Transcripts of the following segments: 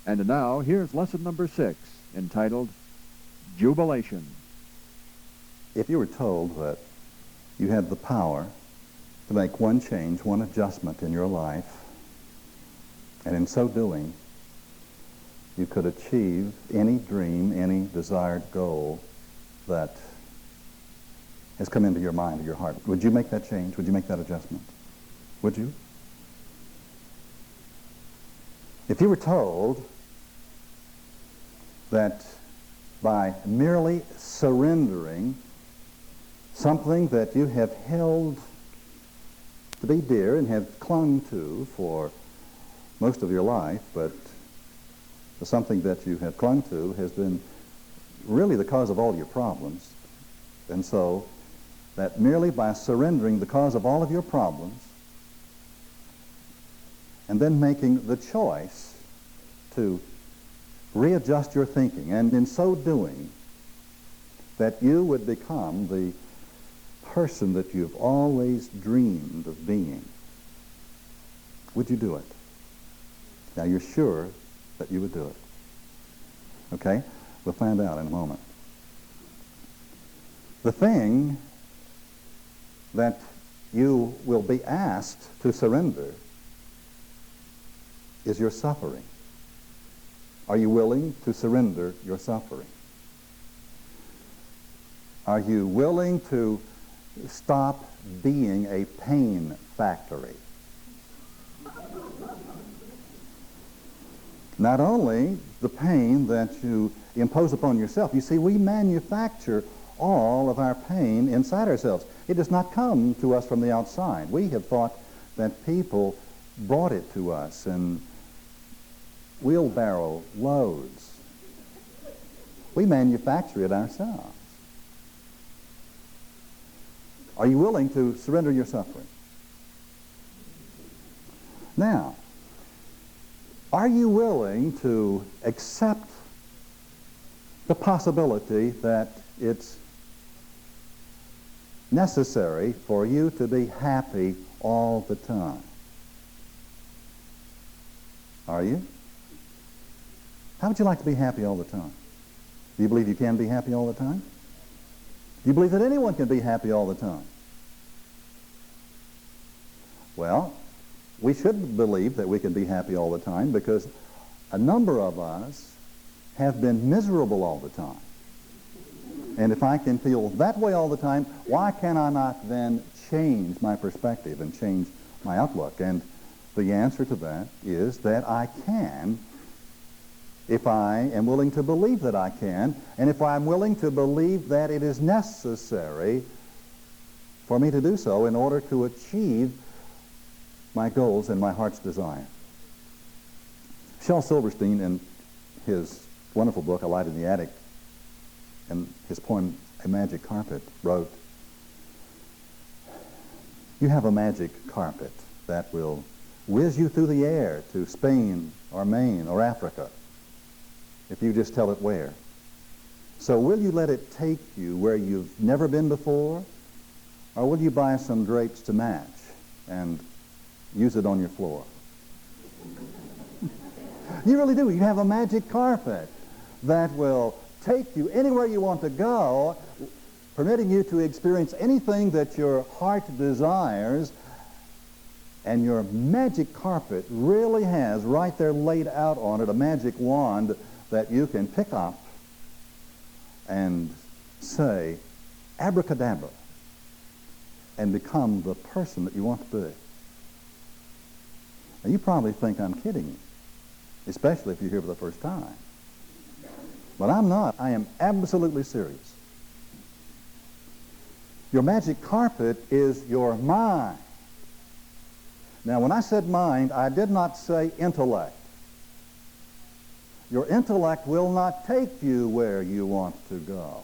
And now, here's lesson number 6, entitled Jubilation. If you were told that you had the power to make one change, one adjustment in your life, and in so doing, you could achieve any dream, any desired goal that has come into your mind or your heart, would you make that change? Would you make that adjustment? Would you? If you were told that by merely surrendering something that you have held to be dear and have clung to for most of your life, but something that you have clung to has been really the cause of all your problems, and so that merely by surrendering the cause of all of your problems and then making the choice to readjust your thinking, and in so doing that you would become the person that you've always dreamed of being, would you do it? Now you're sure that you would do it. Okay? We'll find out in a moment. The thing that you will be asked to surrender is your suffering. Are you willing to surrender your suffering? Are you willing to stop being a pain factory? Not only the pain that you impose upon yourself. You see, we manufacture all of our pain inside ourselves. It does not come to us from the outside. We have thought that people brought it to us in wheelbarrow loads. We manufacture it ourselves. Are you willing to surrender your suffering? Now, are you willing to accept the possibility that it's necessary for you to be happy all the time? Are you? How would you like to be happy all the time? Do you believe you can be happy all the time? Do you believe that anyone can be happy all the time? Well, we should believe that we can be happy all the time because a number of us have been miserable all the time. And if I can feel that way all the time, why can I not then change my perspective and change my outlook? And the answer to that is that I can, if I am willing to believe that I can, and if I'm willing to believe that it is necessary for me to do so in order to achieve my goals and my heart's desire. Shel Silverstein, in his wonderful book, A Light in the Attic, and his poem, A Magic Carpet, wrote, you have a magic carpet that will whiz you through the air to Spain or Maine or Africa, if you just tell it where. So will you let it take you where you've never been before, or will you buy some drapes to match and use it on your floor? You really do. You have a magic carpet that will take you anywhere you want to go, permitting you to experience anything that your heart desires. And your magic carpet really has right there laid out on it a magic wand that you can pick up and say, abracadabra, and become the person that you want to be. Now, you probably think I'm kidding you, especially if you're here for the first time. But I'm not. I am absolutely serious. Your magic carpet is your mind. Now, when I said mind, I did not say intellect. Your intellect will not take you where you want to go.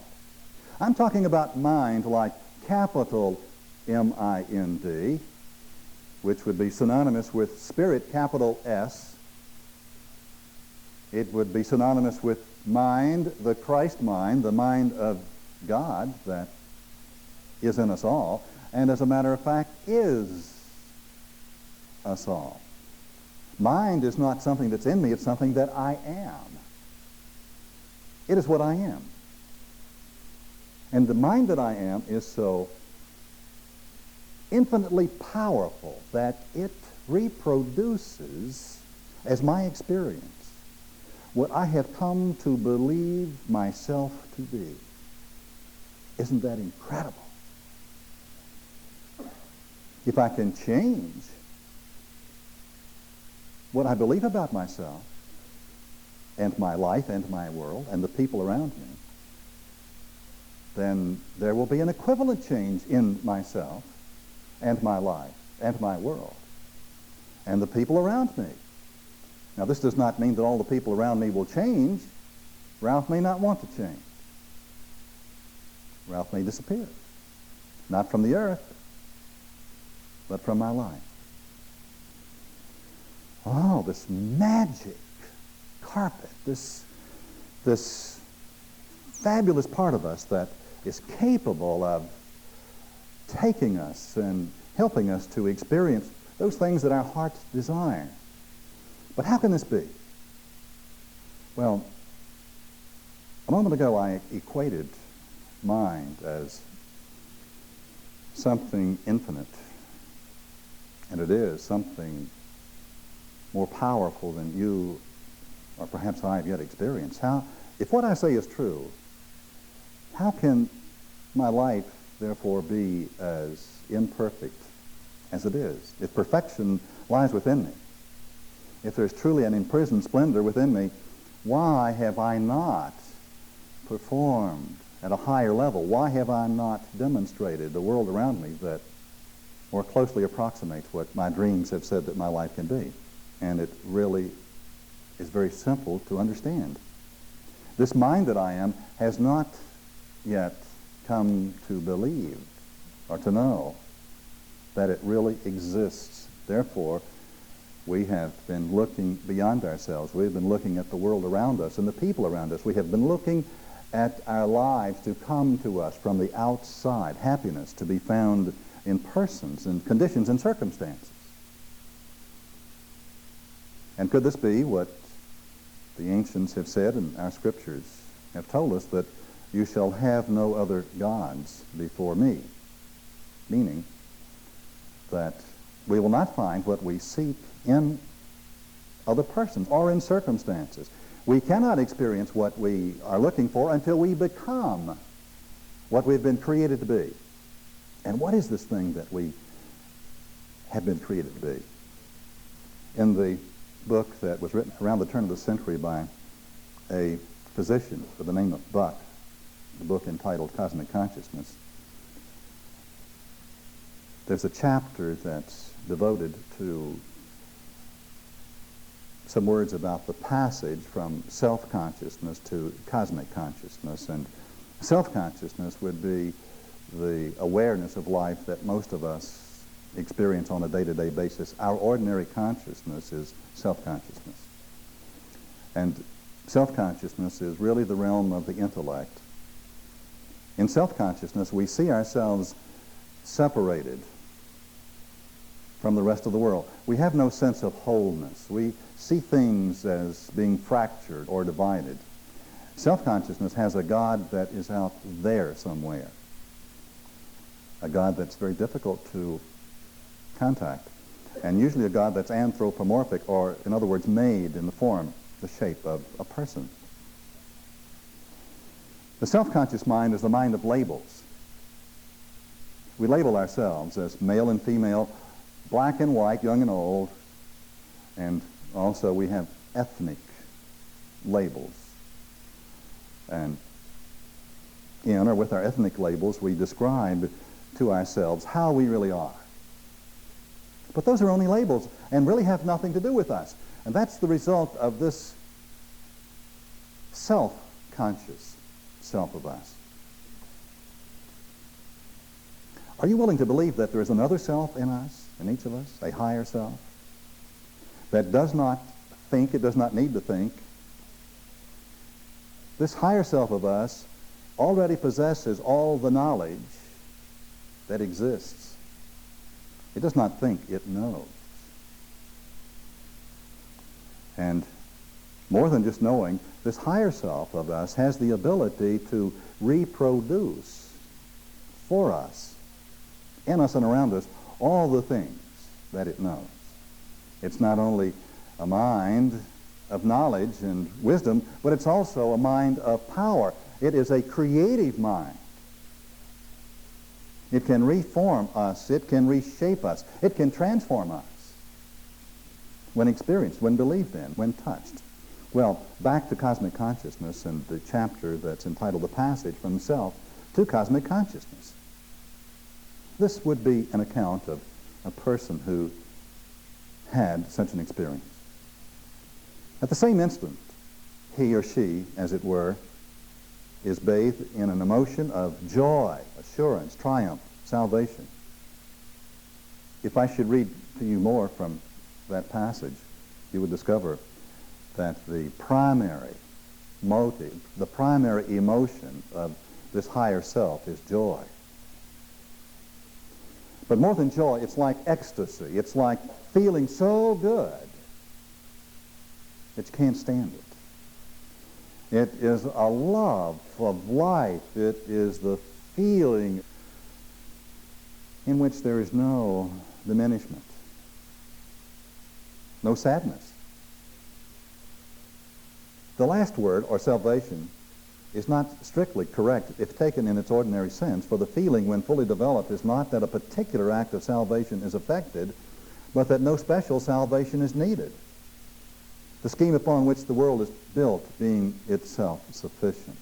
I'm talking about mind like capital M-I-N-D, which would be synonymous with spirit, capital S. It would be synonymous with mind, the Christ mind, the mind of God that is in us all, and as a matter of fact is us all. Mind is not something that's in me, it's something that I am. It is what I am. And the mind that I am is so infinitely powerful that it reproduces, as my experience, what I have come to believe myself to be. Isn't that incredible? If I can change what I believe about myself and my life and my world and the people around me, then there will be an equivalent change in myself and my life and my world and the people around me. Now, this does not mean that all the people around me will change. Ralph may not want to change. Ralph may disappear. Not from the earth, but from my life. Oh, this magic carpet, this fabulous part of us that is capable of taking us and helping us to experience those things that our hearts desire. But how can this be? Well, a moment ago I equated mind as something infinite, and it is something more powerful than you or perhaps I have yet experienced. If what I say is true, how can my life therefore be as imperfect as it is? If perfection lies within me, if there's truly an imprisoned splendor within me, why have I not performed at a higher level? Why have I not demonstrated the world around me that more closely approximates what my dreams have said that my life can be? And it really is very simple to understand. This mind that I am has not yet come to believe or to know that it really exists. Therefore, we have been looking beyond ourselves. We've been looking at the world around us and the people around us. We have been looking at our lives to come to us from the outside, happiness to be found in persons and conditions and circumstances. And could this be what the ancients have said and our scriptures have told us, that you shall have no other gods before me? Meaning that we will not find what we seek in other persons or in circumstances. We cannot experience what we are looking for until we become what we've been created to be. And what is this thing that we have been created to be? In the book that was written around the turn of the century by a physician by the name of Buck, the book entitled Cosmic Consciousness, there's a chapter that's devoted to some words about the passage from self-consciousness to cosmic consciousness. And self-consciousness would be the awareness of life that most of us experience on a day-to-day basis. Our ordinary consciousness is self-consciousness. And self-consciousness is really the realm of the intellect. In self-consciousness, we see ourselves separated from the rest of the world. We have no sense of wholeness. We see things as being fractured or divided. Self-consciousness has a God that is out there somewhere, a God that's very difficult to contact, and usually a God that's anthropomorphic, or in other words, made in the form, the shape of a person. The self-conscious mind is the mind of labels. We label ourselves as male and female, black and white, young and old, and also we have ethnic labels. And in or with our ethnic labels, we describe to ourselves how we really are. But those are only labels and really have nothing to do with us. And that's the result of this self-conscious self of us. Are you willing to believe that there is another self in us, in each of us, a higher self, that does not think, it does not need to think? This higher self of us already possesses all the knowledge that exists. It does not think, it knows. And more than just knowing, this higher self of us has the ability to reproduce for us, in us and around us, all the things that it knows. It's not only a mind of knowledge and wisdom, but it's also a mind of power. It is a creative mind. It can reform us. It can reshape us. It can transform us when experienced, when believed in, when touched. Well, back to cosmic consciousness and the chapter that's entitled The Passage from Self to Cosmic Consciousness. This would be an account of a person who had such an experience. At the same instant, he or she, as it were, is bathed in an emotion of joy, assurance, triumph, salvation. If I should read to you more from that passage, you would discover that the primary motive, the primary emotion of this higher self is joy. But more than joy, it's like ecstasy. It's like feeling so good that you can't stand it. It is a love of life. It is the feeling in which there is no diminishment, no sadness. The last word, or salvation, is not strictly correct if taken in its ordinary sense, for the feeling, when fully developed, is not that a particular act of salvation is effected, but that no special salvation is needed. The scheme upon which the world is built being itself sufficient.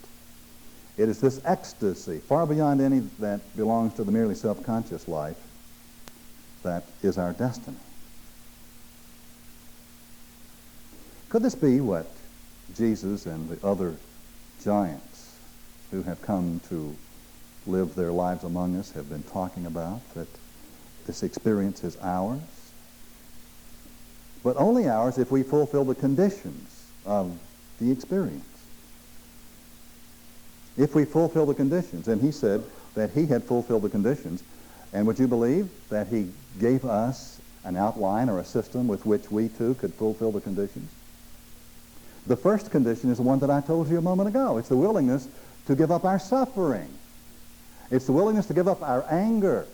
It is this ecstasy, far beyond any that belongs to the merely self-conscious life, that is our destiny. Could this be what Jesus and the other giants who have come to live their lives among us have been talking about, that this experience is ours? But only ours if we fulfill the conditions of the experience. If we fulfill the conditions, and he said that he had fulfilled the conditions, and would you believe that he gave us an outline or a system with which we too could fulfill the conditions? The first condition is the one that I told you a moment ago. It's the willingness to give up our suffering. It's the willingness to give up our anger.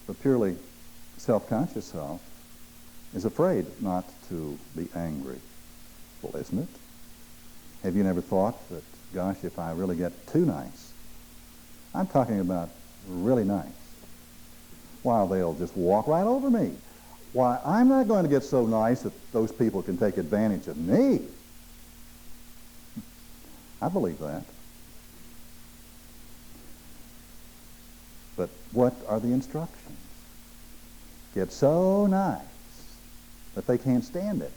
The purely self-conscious self is afraid not to be angry. Well, isn't it? Have you never thought that, gosh, if I really get too nice, I'm talking about really nice, why, they'll just walk right over me. Why, I'm not going to get so nice that those people can take advantage of me. I believe that. But what are the instructions? Get so nice that they can't stand it.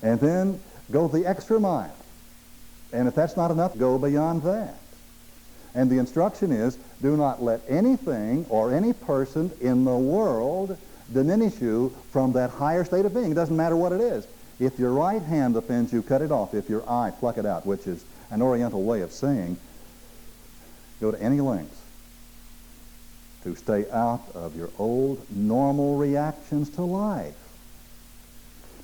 And then go the extra mile. And if that's not enough, go beyond that. And the instruction is, do not let anything or any person in the world diminish you from that higher state of being. It doesn't matter what it is. If your right hand offends you, cut it off. If your eye, pluck it out, which is an Oriental way of saying, go to any lengths to stay out of your old normal reactions to life.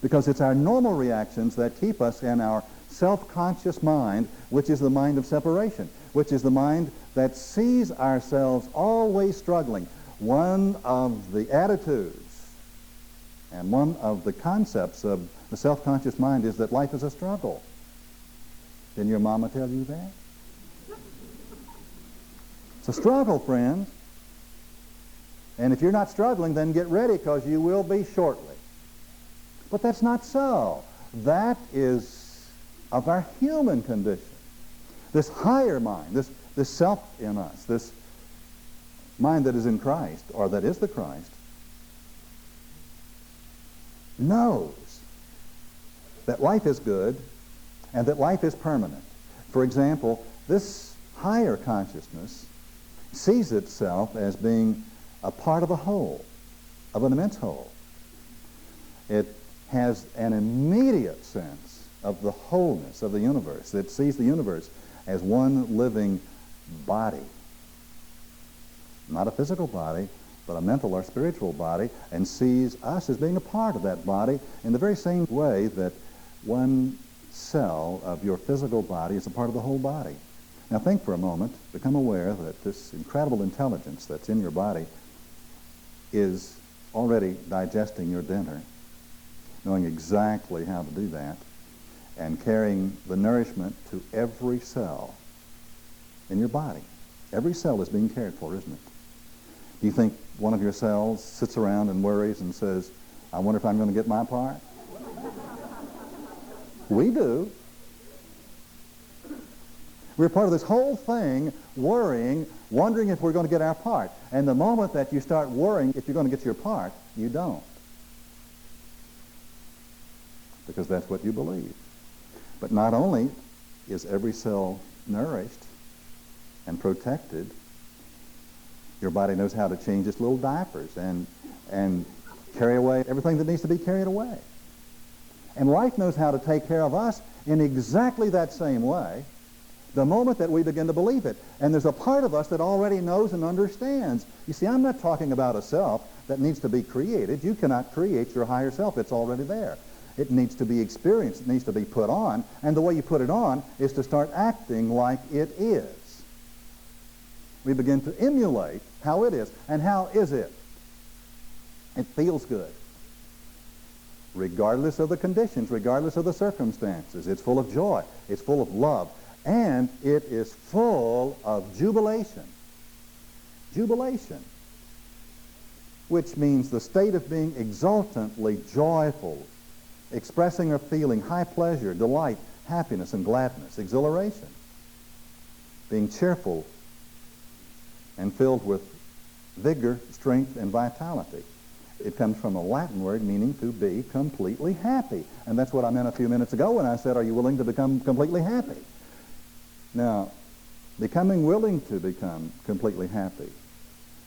Because it's our normal reactions that keep us in our self-conscious mind, which is the mind of separation, which is the mind that sees ourselves always struggling. One of the attitudes and one of the concepts of the self-conscious mind is that life is a struggle. Didn't your mama tell you that? It's a struggle, friends. And if you're not struggling, then get ready, because you will be shortly. But that's not so. That is of our human condition. This higher mind, this self in us, this mind that is in Christ, or that is the Christ, knows that life is good and that life is permanent. For example, this higher consciousness sees itself as being a part of a whole, of an immense whole. It has an immediate sense of the wholeness of the universe. It sees the universe as one living body. Not a physical body, but a mental or spiritual body, and sees us as being a part of that body in the very same way that one cell of your physical body is a part of the whole body. Now think for a moment, become aware that this incredible intelligence that's in your body is already digesting your dinner, knowing exactly how to do that, and carrying the nourishment to every cell in your body. Every cell is being cared for, isn't it? Do you think one of your cells sits around and worries and says, I wonder if I'm going to get my part? We do. We're part of this whole thing, worrying, wondering if we're going to get our part. And the moment that you start worrying if you're going to get your part, you don't. Because that's what you believe. But not only is every cell nourished and protected, your body knows how to change its little diapers and carry away everything that needs to be carried away. And life knows how to take care of us in exactly that same way the moment that we begin to believe it. And there's a part of us that already knows and understands. You see, I'm not talking about a self that needs to be created. You cannot create your higher self. It's already there. It needs to be experienced. It needs to be put on. And the way you put it on is to start acting like it is. We begin to emulate how it is. And how is it? It feels good. Regardless of the conditions, regardless of the circumstances. It's full of joy. It's full of love. And it is full of jubilation. Jubilation. Which means the state of being exultantly joyful, expressing or feeling high pleasure, delight, happiness, and gladness, exhilaration. Being cheerful and filled with vigor, strength, and vitality. It comes from a Latin word meaning to be completely happy. And that's what I meant a few minutes ago when I said, are you willing to become completely happy? Now, becoming willing to become completely happy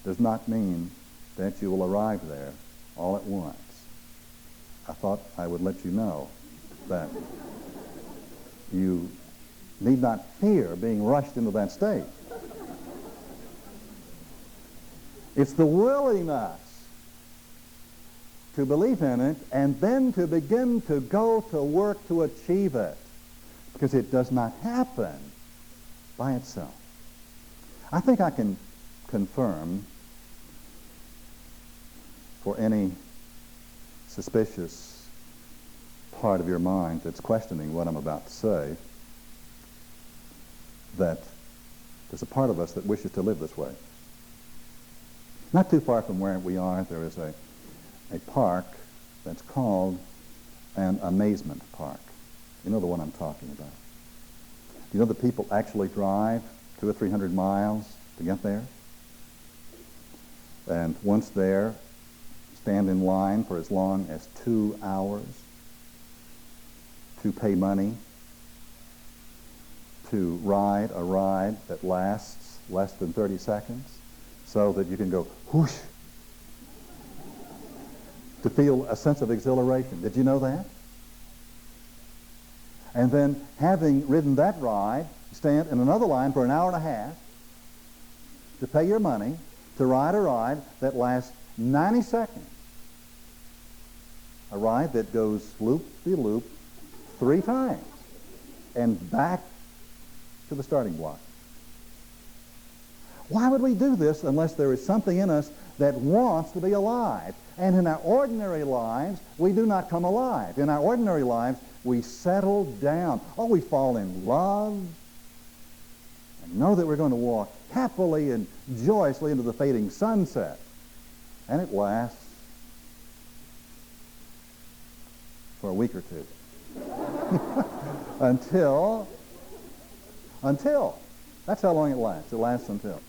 does not mean that you will arrive there all at once. I thought I would let you know that you need not fear being rushed into that state. It's the willingness to believe in it and then to begin to go to work to achieve it, because it does not happen by itself. I think I can confirm for any suspicious part of your mind that's questioning what I'm about to say, that there's a part of us that wishes to live this way. Not too far from where we are, there is a park that's called an amazement park. You know the one I'm talking about. You know that people actually drive 200 or 300 miles to get there? And once there, stand in line for as long as 2 hours to pay money to ride a ride that lasts less than 30 seconds so that you can go whoosh to feel a sense of exhilaration. Did you know that? And then, having ridden that ride, stand in another line for an hour and a half to pay your money to ride a ride that lasts 90 seconds. A ride that goes loop-de-loop 3 times and back to the starting block. Why would we do this unless there is something in us that wants to be alive? And in our ordinary lives, we do not come alive. In our ordinary lives, we settle down. Oh, we fall in love and know that we're going to walk happily and joyously into the fading sunset. And it lasts for a week or two. Until, that's how long it lasts. It lasts until.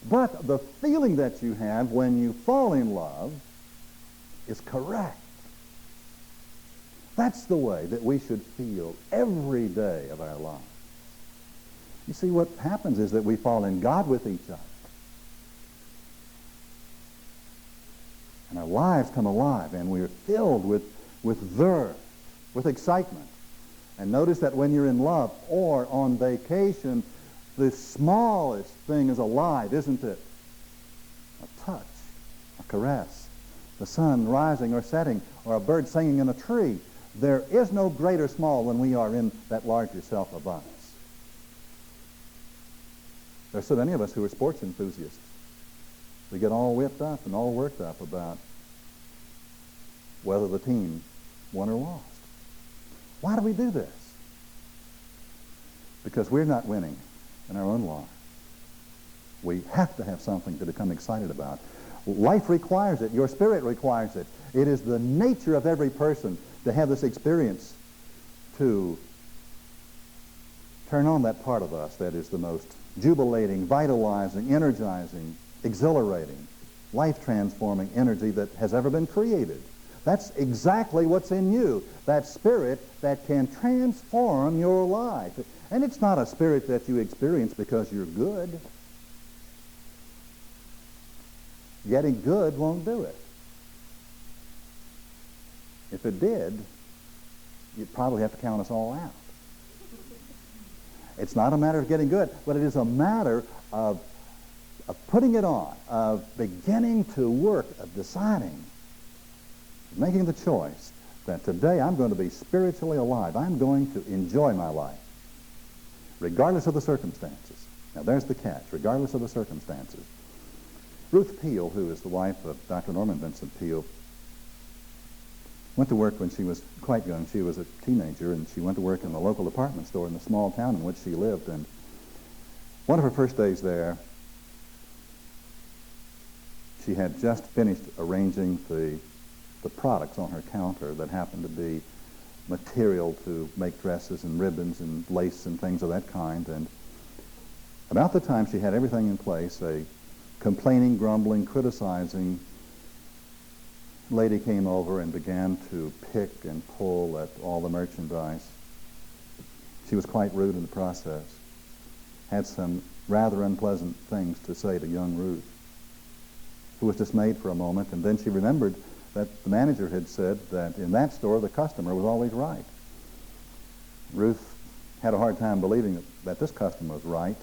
But the feeling that you have when you fall in love is correct. That's the way that we should feel every day of our lives. You see, what happens is that we fall in God with each other. And our lives come alive, and we are filled with verve, with excitement. And notice that when you're in love or on vacation, the smallest thing is alive, isn't it? A touch caress, the sun rising or setting, or a bird singing in a tree. There is no great or small when we are in that larger self of us. There are so many of us who are sports enthusiasts. We get all whipped up and all worked up about whether the team won or lost. Why do we do this? Because we're not winning in our own life. We have to have something to become excited about. Life requires it. Your spirit requires it. It is the nature of every person to have this experience, to turn on that part of us that is the most jubilating, vitalizing, energizing, exhilarating, life-transforming energy that has ever been created. That's exactly what's in you, that spirit that can transform your life. And it's not a spirit that you experience because you're good. Getting good won't do it. If it did, you'd probably have to count us all out. It's not a matter of getting good, but it is a matter of putting it on, of beginning to work, of deciding, making the choice that today I'm going to be spiritually alive. I'm going to enjoy my life, regardless of the circumstances. Now there's the catch, regardless of the circumstances. Ruth Peel, who is the wife of Dr. Norman Vincent Peale, went to work when she was quite young. She was a teenager, and she went to work in the local department store in the small town in which she lived. And one of her first days there, she had just finished arranging the products on her counter that happened to be material to make dresses and ribbons and lace and things of that kind. And about the time she had everything in place, a complaining, grumbling, criticizing lady came over and began to pick and pull at all the merchandise. She was quite rude in the process, had some rather unpleasant things to say to young Ruth, who was dismayed for a moment, and then she remembered that the manager had said that in that store the customer was always right. Ruth had a hard time believing that this customer was right,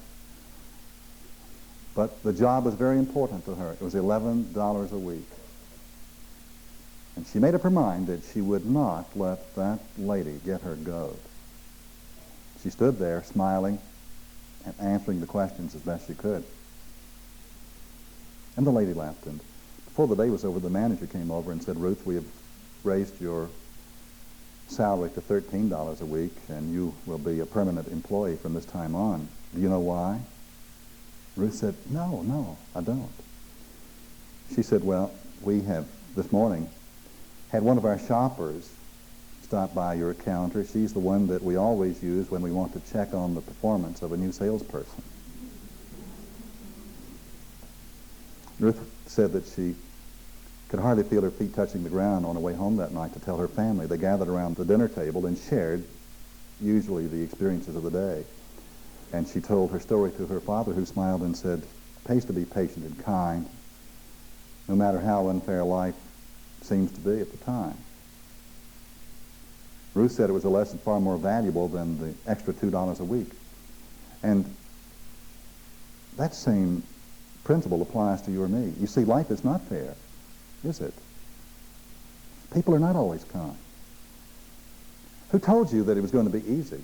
but the job was very important to her. It was $11 a week. And she made up her mind that she would not let that lady get her goat. She stood there smiling and answering the questions as best she could. And the lady left, and before the day was over, the manager came over and said, Ruth, we have raised your salary to $13 a week, and you will be a permanent employee from this time on. Do you know why? Ruth said, no, I don't. She said, well, we have this morning had one of our shoppers stop by your counter. She's the one that we always use when we want to check on the performance of a new salesperson. Ruth said that she could hardly feel her feet touching the ground on her way home that night to tell her family. They gathered around the dinner table and shared, usually, the experiences of the day. And she told her story to her father, who smiled and said, it pays to be patient and kind, no matter how unfair life seems to be at the time. Ruth said it was a lesson far more valuable than the extra $2 a week. And that same principle applies to you or me. You see, life is not fair, is it? People are not always kind. Who told you that it was going to be easy?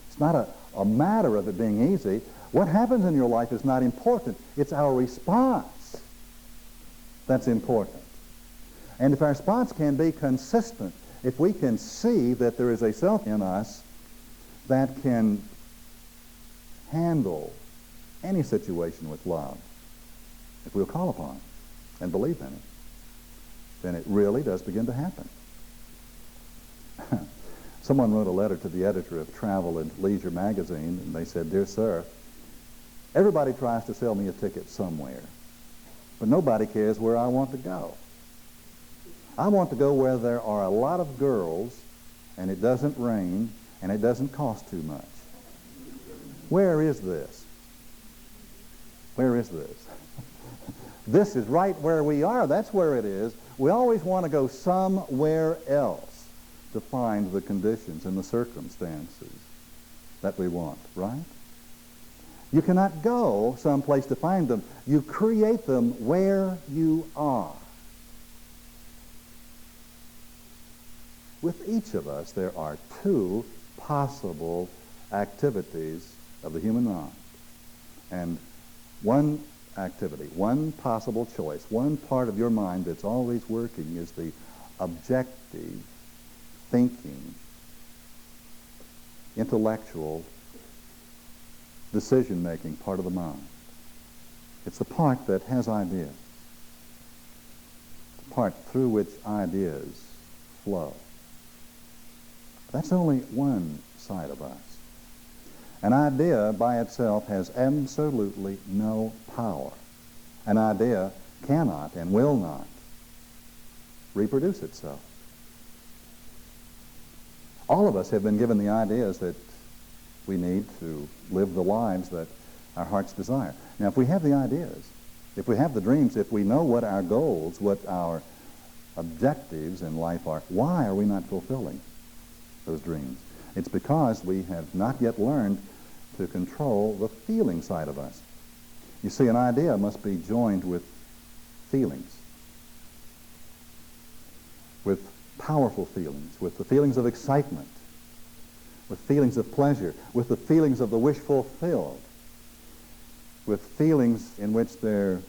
It's not a matter of it being easy. What happens in your life is not important. It's our response that's important. And if our response can be consistent, if we can see that there is a self in us that can handle any situation with love, if we'll call upon it and believe in it, then it really does begin to happen. Someone wrote a letter to the editor of Travel and Leisure magazine, and they said, Dear sir, everybody tries to sell me a ticket somewhere, but nobody cares where I want to go. I want to go where there are a lot of girls, and it doesn't rain, and it doesn't cost too much. Where is this? Where is this? This is right where we are. That's where it is. We always want to go somewhere else to find the conditions and the circumstances that we want, right? You cannot go someplace to find them. You create them where you are. with each of us, there are two possible activities of the human mind. And one activity, one possible choice, one part of your mind that's always working is the objective, thinking, intellectual, decision-making part of the mind. It's the part that has ideas, the part through which ideas flow. That's only one side of us. An idea by itself has absolutely no power. An idea cannot and will not reproduce itself. All of us have been given the ideas that we need to live the lives that our hearts desire. Now, if we have the ideas, if we have the dreams, if we know what our goals, what our objectives in life are, why are we not fulfilling those dreams? It's because we have not yet learned to control the feeling side of us. You see, an idea must be joined with feelings, with powerful feelings, with the feelings of excitement, with feelings of pleasure, with the feelings of the wish fulfilled, with feelings in which there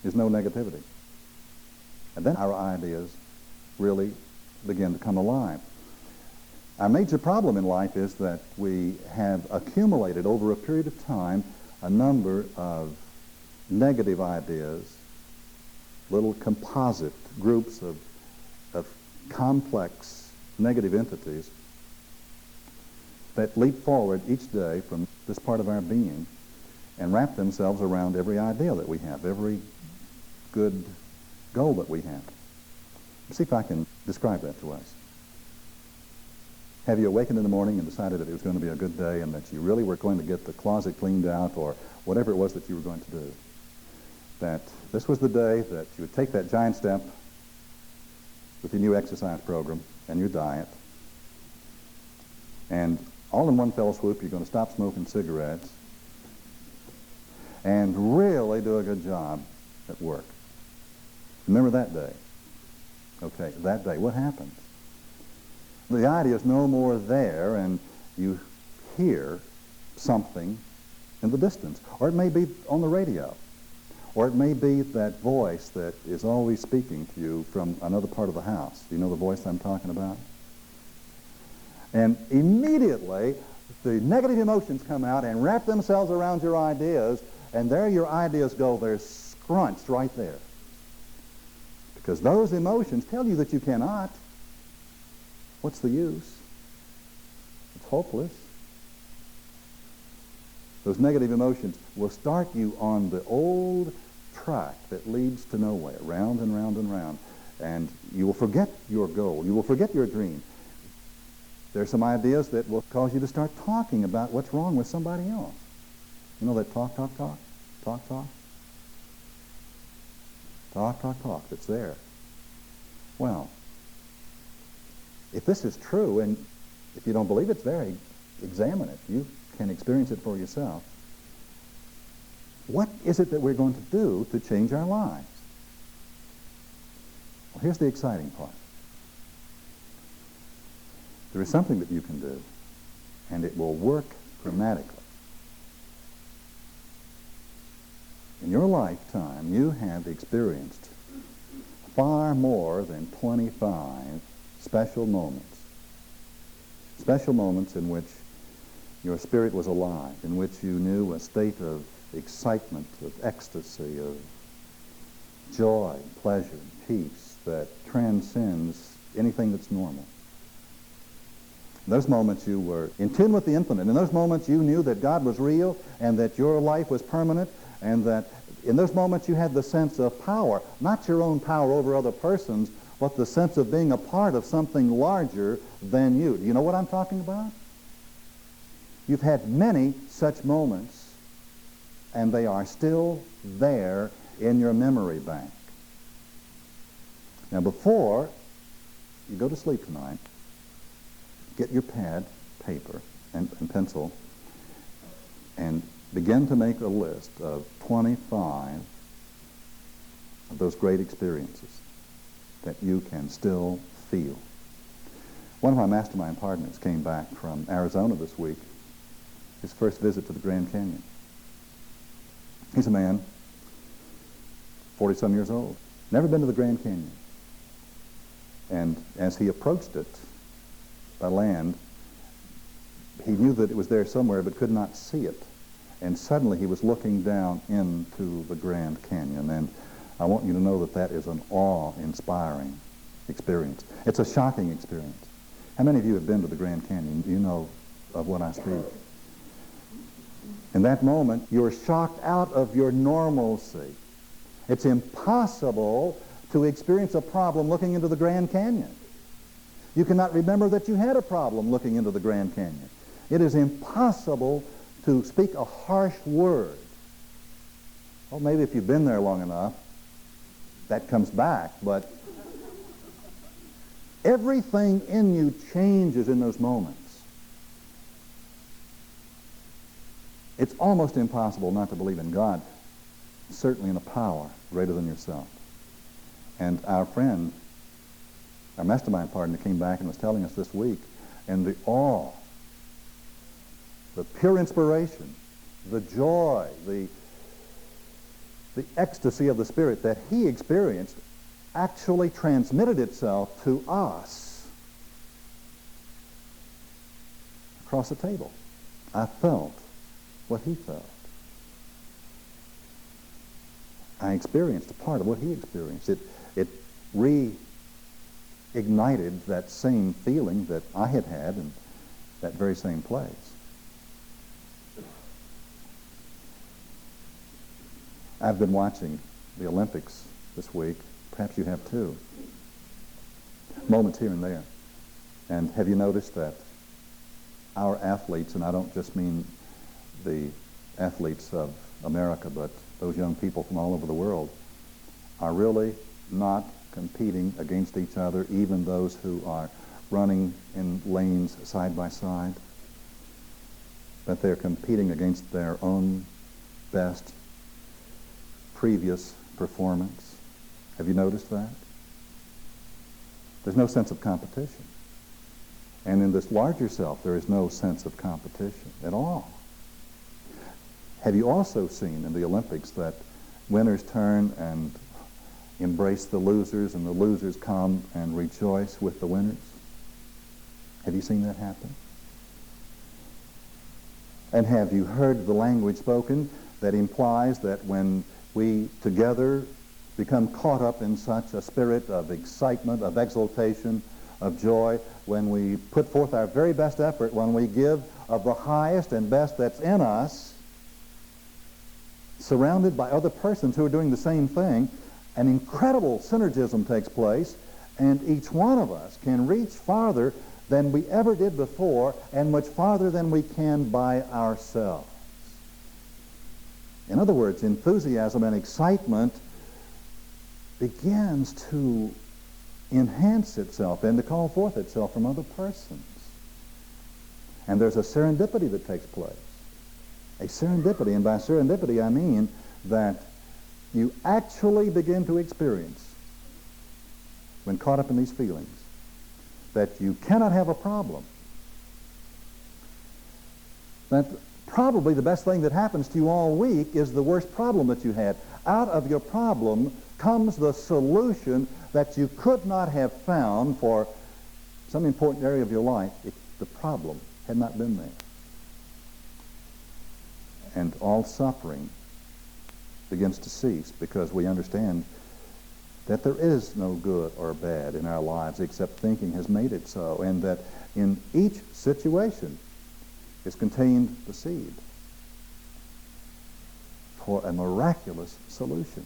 is no negativity. And then our ideas really begin to come alive. Our major problem in life is that we have accumulated over a period of time a number of negative ideas, little composite groups of complex negative entities that leap forward each day from this part of our being and wrap themselves around every idea that we have, every good goal that we have. Let's see if I can describe that to us. Have you awakened in the morning and decided that it was going to be a good day and that you really were going to get the closet cleaned out or whatever it was that you were going to do? That this was the day that you would take that giant step with your new exercise program and your diet, and all in one fell swoop you're going to stop smoking cigarettes and really do a good job at work. Remember that day? Okay, that day. What happens? The idea is no more there, and you hear something in the distance. Or it may be on the radio. Or it may be that voice that is always speaking to you from another part of the house. Do you know the voice I'm talking about? And immediately, the negative emotions come out and wrap themselves around your ideas, and there your ideas go. They're scrunched right there. Because those emotions tell you that you cannot. What's the use? It's hopeless. Those negative emotions will start you on the old track that leads to nowhere, round and round and round. And you will forget your goal. You will forget your dream. There are some ideas that will cause you to start talking about what's wrong with somebody else. You know that talk that's there. Well, if this is true, and if you don't believe it's there, examine it. You can experience it for yourself. What is it that we're going to do to change our lives? Well, here's the exciting part. There is something that you can do, and it will work dramatically. In your lifetime, you have experienced far more than 25 special moments in which your spirit was alive, in which you knew a state of excitement, of ecstasy, of joy, pleasure, peace that transcends anything that's normal. In those moments you were in tune with the infinite. In those moments you knew that God was real and that your life was permanent, and that in those moments you had the sense of power, not your own power over other persons, but the sense of being a part of something larger than you. Do you know what I'm talking about? You've had many such moments, and they are still there in your memory bank. Now, before you go to sleep tonight, get your pad, paper, and pencil, and begin to make a list of 25 of those great experiences that you can still feel. One of my mastermind partners came back from Arizona this week, his first visit to the Grand Canyon. He's a man, 40-some years old, never been to the Grand Canyon. And as he approached it by land, he knew that it was there somewhere but could not see it. And suddenly he was looking down into the Grand Canyon. And I want you to know that that is an awe-inspiring experience. It's a shocking experience. How many of you have been to the Grand Canyon? You know of what I speak. In that moment, you're shocked out of your normalcy. It's impossible to experience a problem looking into the Grand Canyon. You cannot remember that you had a problem looking into the Grand Canyon. It is impossible to speak a harsh word. Well, maybe if you've been there long enough, that comes back, but everything in you changes in those moments. It's almost impossible not to believe in God, certainly in a power greater than yourself. And our friend, our mastermind partner, came back and was telling us this week, and the awe, the pure inspiration, the joy, the ecstasy of the Spirit that he experienced actually transmitted itself to us across the table. I felt what he felt. I experienced a part of what he experienced. It reignited that same feeling that I had had in that very same place. I've been watching the Olympics this week. Perhaps you have too. Moments here and there. And have you noticed that our athletes, and I don't just mean the athletes of America, but those young people from all over the world, are really not competing against each other, even those who are running in lanes side by side, but they're competing against their own best previous performance. Have you noticed that? There's no sense of competition. And in this larger self, there is no sense of competition at all. Have you also seen in the Olympics that winners turn and embrace the losers, and the losers come and rejoice with the winners? Have you seen that happen? And have you heard the language spoken that implies that when we together become caught up in such a spirit of excitement, of exultation, of joy, when we put forth our very best effort, when we give of the highest and best that's in us, surrounded by other persons who are doing the same thing, an incredible synergism takes place, and each one of us can reach farther than we ever did before, and much farther than we can by ourselves. In other words, enthusiasm and excitement begins to enhance itself and to call forth itself from other persons. And there's a serendipity that takes place. A serendipity, and by serendipity I mean that you actually begin to experience, when caught up in these feelings, that you cannot have a problem. That probably the best thing that happens to you all week is the worst problem that you had. Out of your problem comes the solution that you could not have found for some important area of your life if the problem had not been there. And all suffering begins to cease because we understand that there is no good or bad in our lives except thinking has made it so, and that in each situation is contained the seed for a miraculous solution.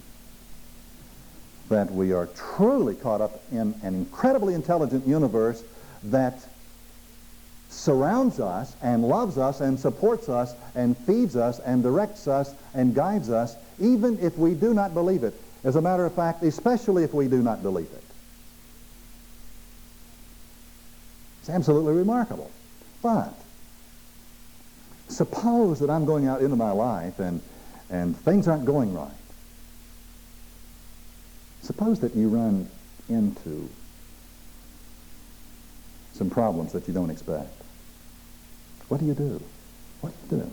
That we are truly caught up in an incredibly intelligent universe that surrounds us and loves us and supports us and feeds us and directs us and guides us, even if we do not believe it. As a matter of fact, especially if we do not believe it. It's absolutely remarkable. But suppose that I'm going out into my life and things aren't going right. Suppose that you run into some problems that you don't expect. What do you do? What do you do?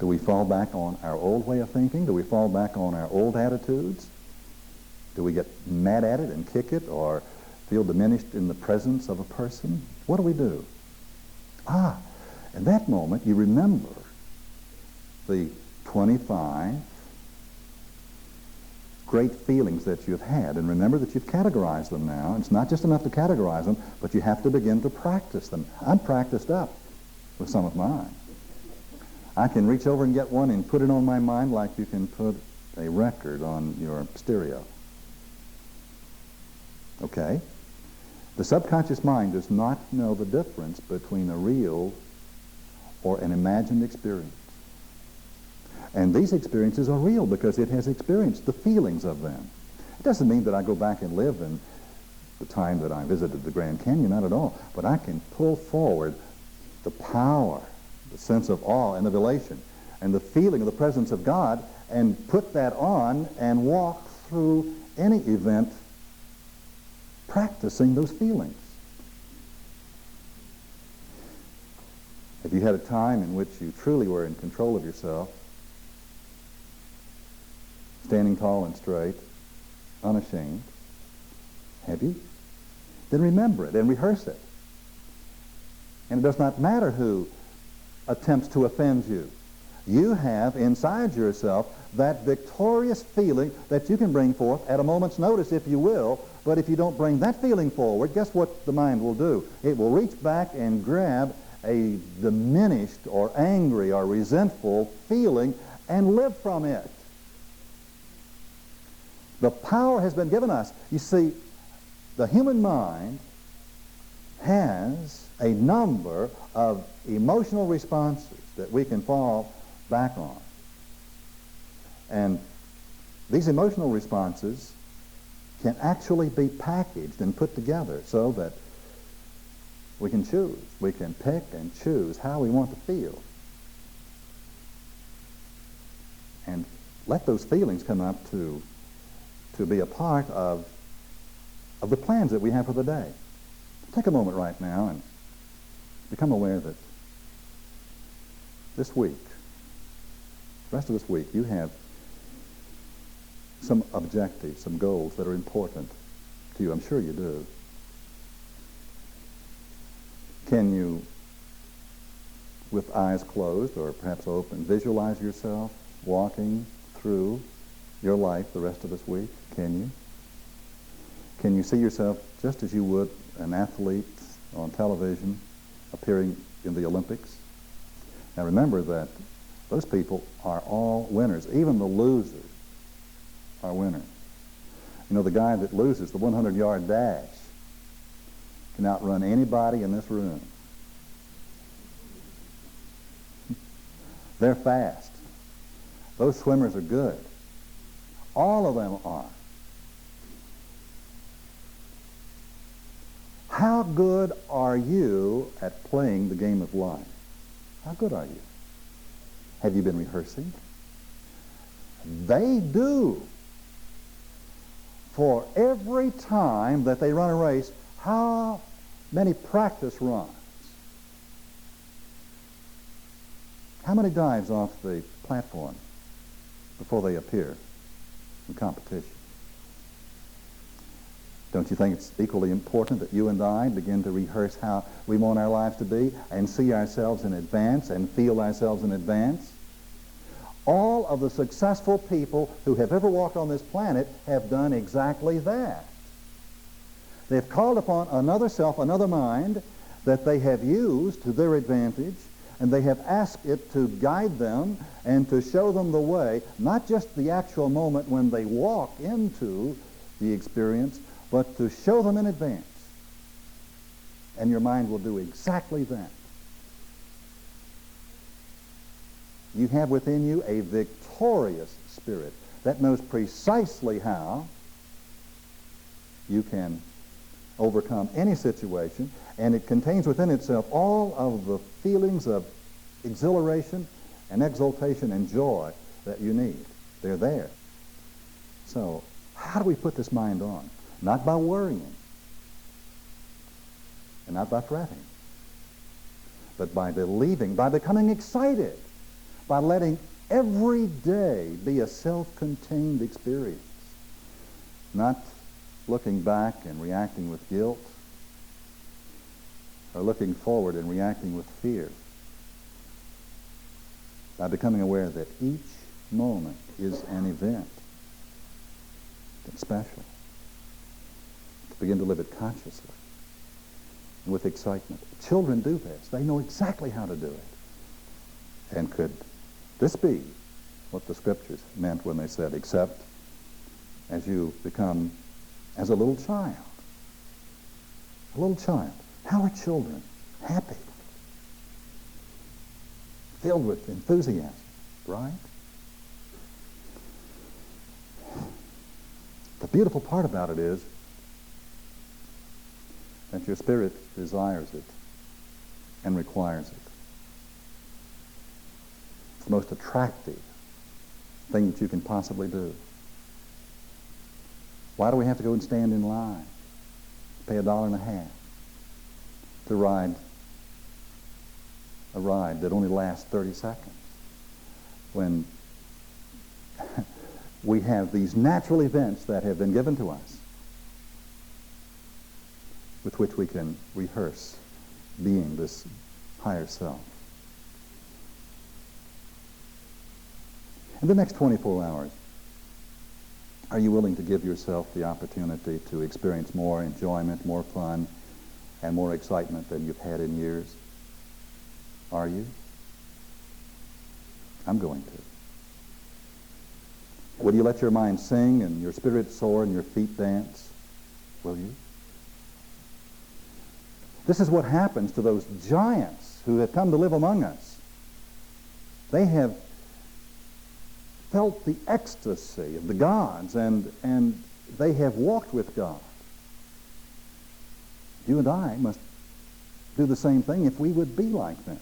Do we fall back on our old way of thinking? Do we fall back on our old attitudes? Do we get mad at it and kick it, or feel diminished in the presence of a person? What do we do? In that moment, you remember the 25 great feelings that you've had, and remember that you've categorized them now. It's not just enough to categorize them, but you have to begin to practice them. I'm practiced up with some of mine. I can reach over and get one and put it on my mind like you can put a record on your stereo. Okay? The subconscious mind does not know the difference between a real or an imagined experience. And these experiences are real because it has experienced the feelings of them. It doesn't mean that I go back and live in the time that I visited the Grand Canyon, not at all. But I can pull forward the power, the sense of awe and of elation, and the feeling of the presence of God, and put that on and walk through any event practicing those feelings. Have you had a time in which you truly were in control of yourself, standing tall and straight, unashamed? Have you? Then remember it and rehearse it. And it does not matter who attempts to offend you. You have inside yourself that victorious feeling that you can bring forth at a moment's notice if you will, but if you don't bring that feeling forward, guess what the mind will do? It will reach back and grab a diminished or angry or resentful feeling and live from it. The power has been given us. You see, the human mind has a number of emotional responses that we can fall back on. And these emotional responses can actually be packaged and put together so that we can choose. We can pick and choose how we want to feel. And let those feelings come up to be a part of the plans that we have for the day. Take a moment right now and become aware that this week, the rest of this week, you have some objectives, some goals that are important to you. I'm sure you do. Can you, with eyes closed or perhaps open, visualize yourself walking through your life the rest of this week? Can you? Can you see yourself just as you would an athlete on television appearing in the Olympics? Now remember that those people are all winners. Even the losers are winners. You know, the guy that loses the 100-yard dash can outrun anybody in this room. They're fast. Those swimmers are good. All of them are. How good are you at playing the game of life? How good are you? Have you been rehearsing? They do. For every time that they run a race, how many practice runs? How many dives off the platform before they appear in competition? Don't you think it's equally important that you and I begin to rehearse how we want our lives to be and see ourselves in advance and feel ourselves in advance? All of the successful people who have ever walked on this planet have done exactly that. They've called upon another self, another mind that they have used to their advantage, and they have asked it to guide them and to show them the way, not just the actual moment when they walk into the experience, but to show them in advance. And your mind will do exactly that. You have within you a victorious spirit that knows precisely how you can overcome any situation, and it contains within itself all of the feelings of exhilaration and exultation and joy that you need. They're there. So, how do we put this mind on? Not by worrying. And not by fretting, but by believing, by becoming excited, by letting every day be a self-contained experience, not looking back and reacting with guilt, or looking forward and reacting with fear, by becoming aware that each moment is an event that's special. To begin to live it consciously and with excitement. Children do this. They know exactly how to do it. And could this be what the Scriptures meant when they said, except as you become as a little child? A little child. How are children happy? Filled with enthusiasm, right? The beautiful part about it is that your spirit desires it and requires it. It's the most attractive thing that you can possibly do. Why do we have to go and stand in line, pay $1.50 to ride a ride that only lasts 30 seconds when we have these natural events that have been given to us with which we can rehearse being this higher self? In the next 24 hours, are you willing to give yourself the opportunity to experience more enjoyment, more fun, and more excitement than you've had in years? Are you? I'm going to. Will you let your mind sing and your spirit soar and your feet dance? Will you? This is what happens to those giants who have come to live among us. They have felt the ecstasy of the gods, and they have walked with God. You and I must do the same thing if we would be like them.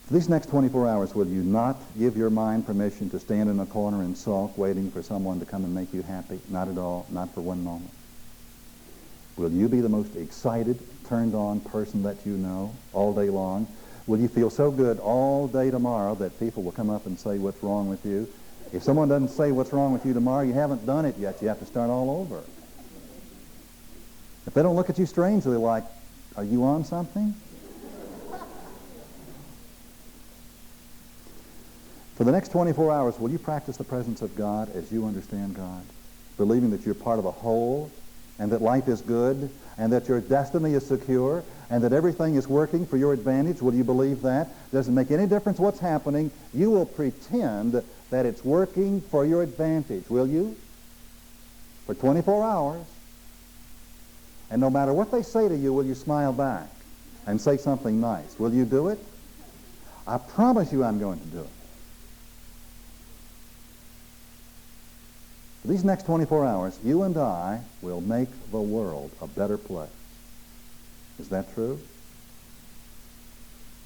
For these next 24 hours, will you not give your mind permission to stand in a corner and sulk, waiting for someone to come and make you happy? Not at all, not for one moment. Will you be the most excited, turned on person that you know all day long? Will you feel so good all day tomorrow that people will come up and say what's wrong with you? If someone doesn't say what's wrong with you tomorrow, you haven't done it yet. You have to start all over. If they don't look at you strangely like, are you on something? For the next 24 hours, will you practice the presence of God as you understand God, believing that you're part of a whole, and that life is good, and that your destiny is secure, and that everything is working for your advantage? Will you believe that? Doesn't make any difference what's happening. You will pretend that it's working for your advantage, will you? For 24 hours. And no matter what they say to you, will you smile back and say something nice? Will you do it? I promise you I'm going to do it. For these next 24 hours, you and I will make the world a better place. Is that true?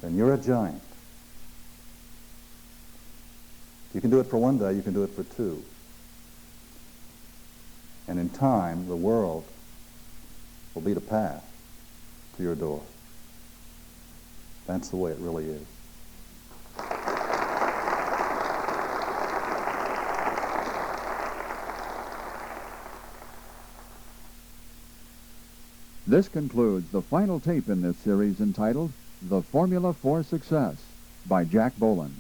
Then you're a giant. If you can do it for one day, you can do it for two. And in time, the world will beat a path to your door. That's the way it really is. This concludes the final tape in this series entitled The Formula for Success by Jack Boland.